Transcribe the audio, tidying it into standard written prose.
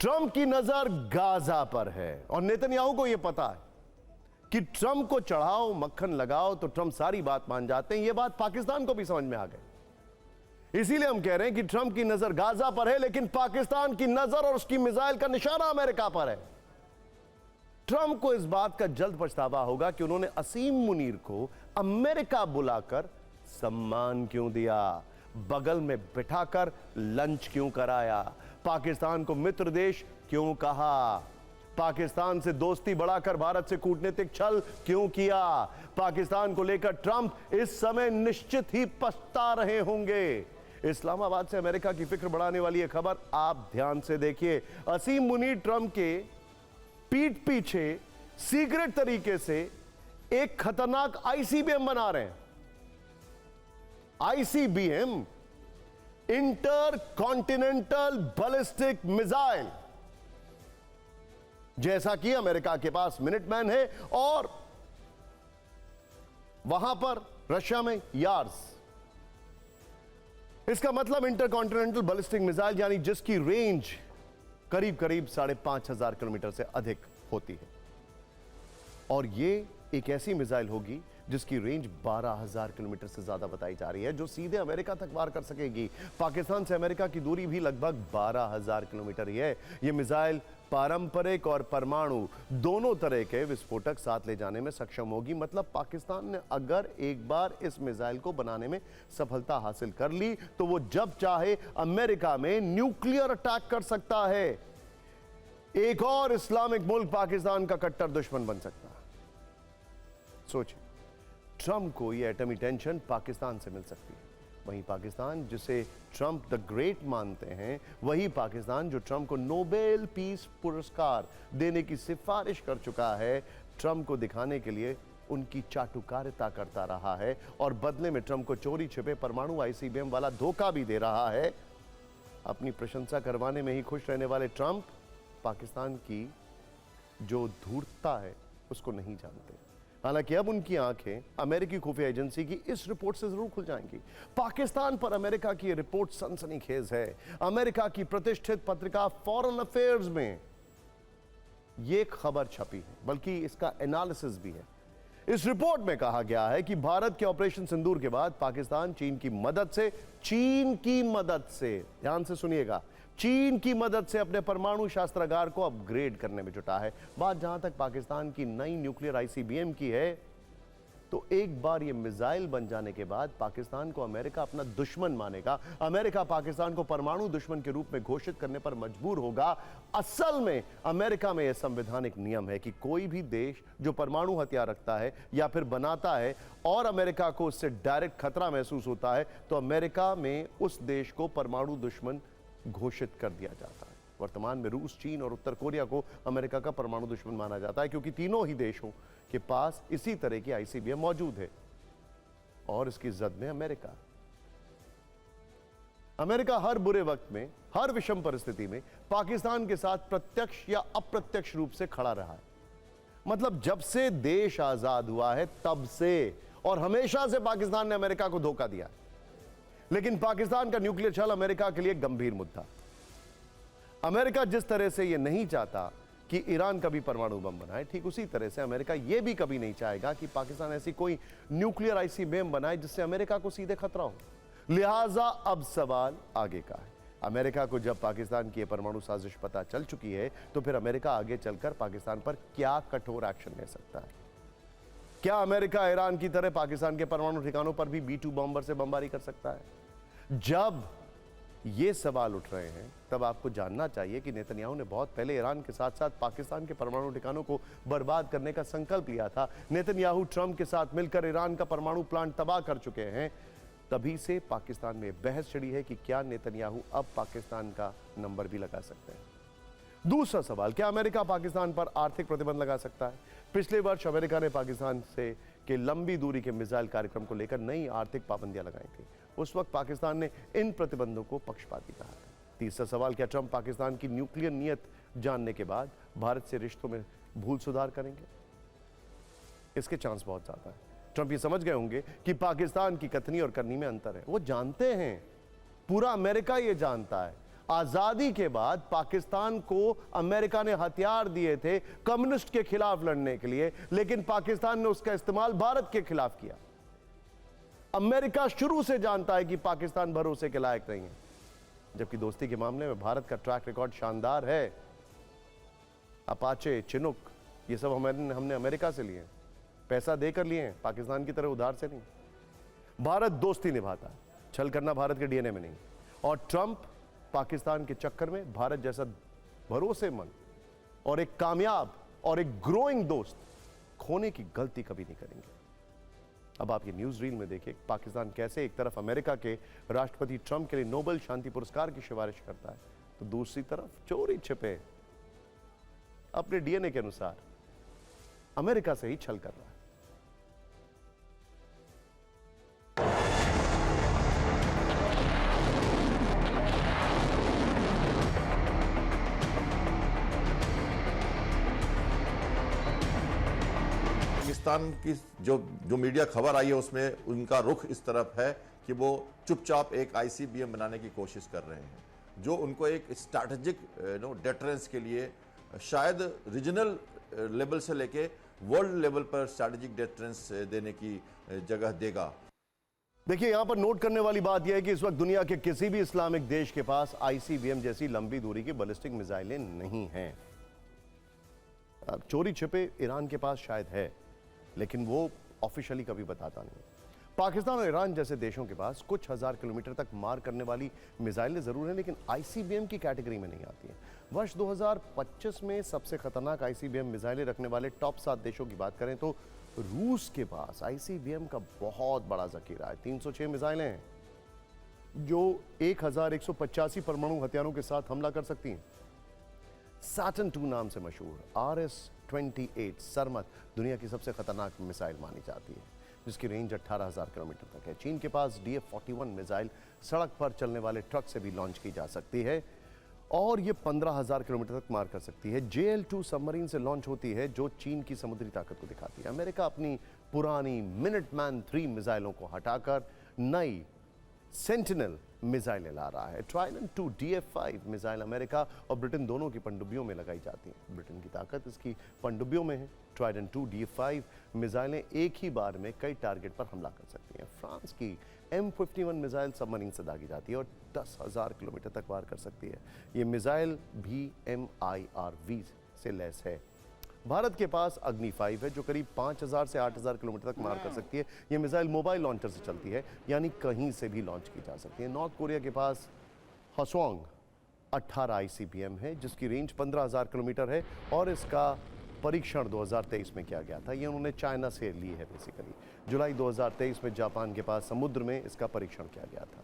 Trump की नजर Gaza पर है और नेतन्याहू को यह पता है कि ट्रंप को चढ़ाओ मक्खन लगाओ तो ट्रंप सारी बात मान जाते हैं। यह बात पाकिस्तान को भी समझ में आ गई। इसीलिए हम कह रहे हैं कि ट्रंप की नजर गाजा पर है, लेकिन पाकिस्तान की नजर और उसकी मिसाइल का निशाना अमेरिका पर है। ट्रंप को इस बात का जल्द पछतावा होगा कि उन्होंने असीम मुनीर को अमेरिका बुलाकर सम्मान क्यों दिया, बगल में बिठाकर लंच क्यों कराया, पाकिस्तान को मित्र देश क्यों कहा, पाकिस्तान से दोस्ती बढ़ाकर भारत से कूटनीतिक छल क्यों किया। पाकिस्तान को लेकर ट्रंप इस समय निश्चित ही पछता रहे होंगे। इस्लामाबाद से अमेरिका की फिक्र बढ़ाने वाली यह खबर आप ध्यान से देखिए। असीम मुनीर ट्रंप के पीठ पीछे सीक्रेट तरीके से एक खतरनाक आईसीबीएम बना रहे हैं। ICBM, inter continental ballistic missile, जैसा कि अमेरिका के पास मिनटमैन है और वहां पर रशिया में यार्स। इसका मतलब इंटर कॉन्टिनेंटल बैलिस्टिक मिसाइल यानी जिसकी रेंज करीब करीब 5,500 किलोमीटर से अधिक होती है। और यह एक ऐसी मिसाइल होगी जिसकी रेंज 12,000 किलोमीटर से ज्यादा बताई जा रही है, जो सीधे अमेरिका तक वार कर सकेगी। पाकिस्तान से अमेरिका की दूरी भी लगभग 12,000 किलोमीटर ही है। यह मिसाइल पारंपरिक और परमाणु दोनों तरह के विस्फोटक साथ ले जाने में सक्षम होगी। मतलब पाकिस्तान ने अगर एक बार इस मिसाइल को बनाने में सफलता हासिल कर ली तो वो जब चाहे अमेरिका में न्यूक्लियर अटैक कर सकता है। एक और इस्लामिक मुल्क पाकिस्तान का कट्टर दुश्मन बन सकता है। सोचिए, ट्रंप को यह एटमी टेंशन पाकिस्तान से मिल सकती है। वहीं पाकिस्तान जिसे ट्रंप द ग्रेट मानते हैं, वही पाकिस्तान जो ट्रंप को नोबेल पीस पुरस्कार देने की सिफारिश कर चुका है, ट्रंप को दिखाने के लिए उनकी चाटुकारिता करता रहा है और बदले में ट्रंप को चोरी छिपे परमाणु आईसीबीएम वाला धोखा भी दे रहा है। अपनी प्रशंसा करवाने में ही खुश रहने वाले ट्रंप पाकिस्तान की जो धूर्तता है उसको नहीं जानते। हालांकि अब उनकी आंखें अमेरिकी खुफिया एजेंसी की इस रिपोर्ट से जरूर खुल जाएंगी। पाकिस्तान पर अमेरिका की रिपोर्ट सनसनीखेज है। अमेरिका की प्रतिष्ठित पत्रिका फॉरेन अफेयर्स में यह खबर छपी है, बल्कि इसका एनालिसिस भी है। इस रिपोर्ट में कहा गया है कि भारत के ऑपरेशन सिंदूर के बाद पाकिस्तान चीन की मदद से ध्यान से सुनिएगा, चीन की मदद से अपने परमाणु शस्त्रागार को अपग्रेड करने में जुटा है। बात जहां तक पाकिस्तान की नई न्यूक्लियर आईसीबीएम की है, तो एक बार यह मिसाइल बन जाने के बाद पाकिस्तान को अमेरिका अपना दुश्मन मानेगा। अमेरिका पाकिस्तान को परमाणु दुश्मन के रूप में घोषित करने पर मजबूर होगा। असल में अमेरिका में यह संवैधानिक नियम है कि कोई भी देश जो परमाणु हथियार रखता है या फिर बनाता है और अमेरिका को उससे डायरेक्ट खतरा महसूस होता है, तो अमेरिका में उस देश को परमाणु दुश्मन घोषित कर दिया जाता है। वर्तमान में रूस, चीन और उत्तर कोरिया को अमेरिका का परमाणु दुश्मन माना जाता है, क्योंकि तीनों ही देशों के पास इसी तरह की आईसीबीएम मौजूद है और इसकी जद में अमेरिका हर बुरे वक्त में, हर विषम परिस्थिति में पाकिस्तान के साथ प्रत्यक्ष या अप्रत्यक्ष रूप से खड़ा रहा है। मतलब जब से देश आजाद हुआ है तब से और हमेशा से पाकिस्तान ने अमेरिका को धोखा दिया। लेकिन पाकिस्तान का न्यूक्लियर छल अमेरिका के लिए गंभीर मुद्दा। अमेरिका जिस तरह से यह नहीं चाहता कि ईरान कभी परमाणु बम बनाए, ठीक उसी तरह से अमेरिका यह भी कभी नहीं चाहेगा कि पाकिस्तान ऐसी कोई न्यूक्लियर आईसीबीएम बनाए जिससे अमेरिका को सीधे खतरा हो। लिहाजा अब सवाल आगे का है। अमेरिका को जब पाकिस्तान की यह परमाणु साजिश पता चल चुकी है, तो फिर अमेरिका आगे चलकर पाकिस्तान पर क्या कठोर एक्शन ले सकता है? क्या अमेरिका ईरान की तरह पाकिस्तान के परमाणु ठिकानों पर भी B-2 बॉम्बर से बमबारी कर सकता है? जब ये सवाल उठ रहे हैं, तब आपको जानना चाहिए कि नेतन्याहू ने बहुत पहले ईरान के साथ साथ पाकिस्तान के परमाणु ठिकानों को बर्बाद करने का संकल्प लिया था। नेतन्याहू ट्रंप के साथ मिलकर ईरान का परमाणु प्लांट तबाह कर चुके हैं। तभी से पाकिस्तान में बहस छिड़ी है कि क्या नेतन्याहू अब पाकिस्तान का नंबर भी लगा सकते हैं। दूसरा सवाल, क्या अमेरिका पाकिस्तान पर आर्थिक प्रतिबंध लगा सकता है? पिछले वर्ष अमेरिका ने पाकिस्तान से के लंबी दूरी के मिसाइल कार्यक्रम को लेकर नई आर्थिक पाबंदियां लगाई थी। उस वक्त पाकिस्तान ने इन प्रतिबंधों को पक्षपाती कहा था। तीसरा सवाल, क्या ट्रंप पाकिस्तान की न्यूक्लियर नीयत जानने के बाद भारत से रिश्तों में भूल सुधार करेंगे? इसके चांस बहुत ज्यादा है। ट्रंप ये समझ गए होंगे कि पाकिस्तान की कथनी और करनी में अंतर है। वो जानते हैं, पूरा अमेरिका ये जानता है। आजादी के बाद पाकिस्तान को अमेरिका ने हथियार दिए थे कम्युनिस्ट के खिलाफ लड़ने के लिए, लेकिन पाकिस्तान ने उसका इस्तेमाल भारत के खिलाफ किया। अमेरिका शुरू से जानता है कि पाकिस्तान भरोसे के लायक नहीं है, जबकि दोस्ती के मामले में भारत का ट्रैक रिकॉर्ड शानदार है। अपाचे, चिनुक, ये सब हमने अमेरिका से लिए, पैसा देकर लिए, पाकिस्तान की तरह उधार से नहीं। भारत दोस्ती निभाता है, छल करना भारत के डीएनए में नहीं। और ट्रंप पाकिस्तान के चक्कर में भारत जैसा भरोसेमंद और एक कामयाब और एक ग्रोइंग दोस्त खोने की गलती कभी नहीं करेंगे। अब आप ये न्यूज रील में देखिए पाकिस्तान कैसे एक तरफ अमेरिका के राष्ट्रपति ट्रंप के लिए नोबेल शांति पुरस्कार की सिफारिश करता है, तो दूसरी तरफ चोरी छिपे अपने डीएनए के अनुसार अमेरिका से ही छल कर रहा है। पाकिस्तान की जो मीडिया खबर आई है उसमें उनका रुख इस तरफ है कि वो चुपचाप एक आईसीबीएम बनाने की कोशिश कर रहे हैं, जो उनको एक स्ट्रैटेजिक डेटरेंस के लिए शायद रीजनल लेवल से लेके वर्ल्ड लेवल पर स्ट्रैटेजिक डेटरेंस देने की जगह देगा। देखिए, यहां पर नोट करने वाली बात यह है कि इस वक्त दुनिया के किसी भी इस्लामिक देश के पास आईसीबीएम जैसी लंबी दूरी की बैलिस्टिक मिसाइलें नहीं हैं। चोरी छिपे ईरान के पास शायद है, लेकिन वो ऑफिशियली कभी बताता नहीं। पाकिस्तान और ईरान जैसे देशों के पास कुछ हजार किलोमीटर तक मार करने वाली मिसाइलें जरूर हैं, लेकिन आईसीबीएम की कैटेगरी में नहीं आती हैं। वर्ष 2025 में सबसे खतरनाक आईसीबीएम मिसाइलें रखने वाले टॉप 7 देशों की बात करें तो रूस के पास आईसीबीएम का बहुत बड़ा जखीरा है। 306 मिसाइलें हैं जो 1185 परमाणु हथियारों के साथ हमला कर सकती हैं। सैटर्न 2 नाम से मशहूर RS-28 सरमत दुनिया की सबसे खतरनाक मिसाइल मानी जाती है, जिसकी रेंज 18,000 किलोमीटर तक है। चीन के पास DF-41 मिसाइल सड़क पर चलने वाले ट्रक से भी लॉन्च की जा सकती है और ये 15,000 किलोमीटर तक मार कर सकती है। JL-2 सबमरीन से लॉन्च होती है, जो चीन की समुद्री ताकत को दिखाती है। अमेरिका अपनी पुरानी मिनटमैन 3 मिसाइलों को हटाकर नई सेंटिनल मिसाइलें ला रहा है। ट्राइडेंट 2 DF-5 मिसाइल अमेरिका और ब्रिटेन दोनों की पनडुब्बियों में लगाई जाती हैं। ब्रिटेन की ताकत इसकी पनडुब्बियों में है। ट्राइडेंट 2 DF-5 मिसाइलें एक ही बार में कई टारगेट पर हमला कर सकती हैं। फ्रांस की M51 मिसाइल सबमरीन से दागी जाती है और 10,000 किलोमीटर तक वार कर सकती है। ये मिसाइल भी MIRV से लैस है। भारत के पास अग्नि 5 है, जो करीब 5,000 से 8,000 किलोमीटर तक मार कर सकती है। यह मिसाइल मोबाइल लॉन्चर से चलती है, यानी कहीं से भी लॉन्च की जा सकती है। नॉर्थ कोरिया के पास हसोंग 18 आईसीबीएम है, जिसकी रेंज 15,000 किलोमीटर है और इसका परीक्षण 2023 में किया गया था। ये उन्होंने चाइना से ली है बेसिकली। जुलाई 2023 में जापान के पास समुद्र में इसका परीक्षण किया गया था।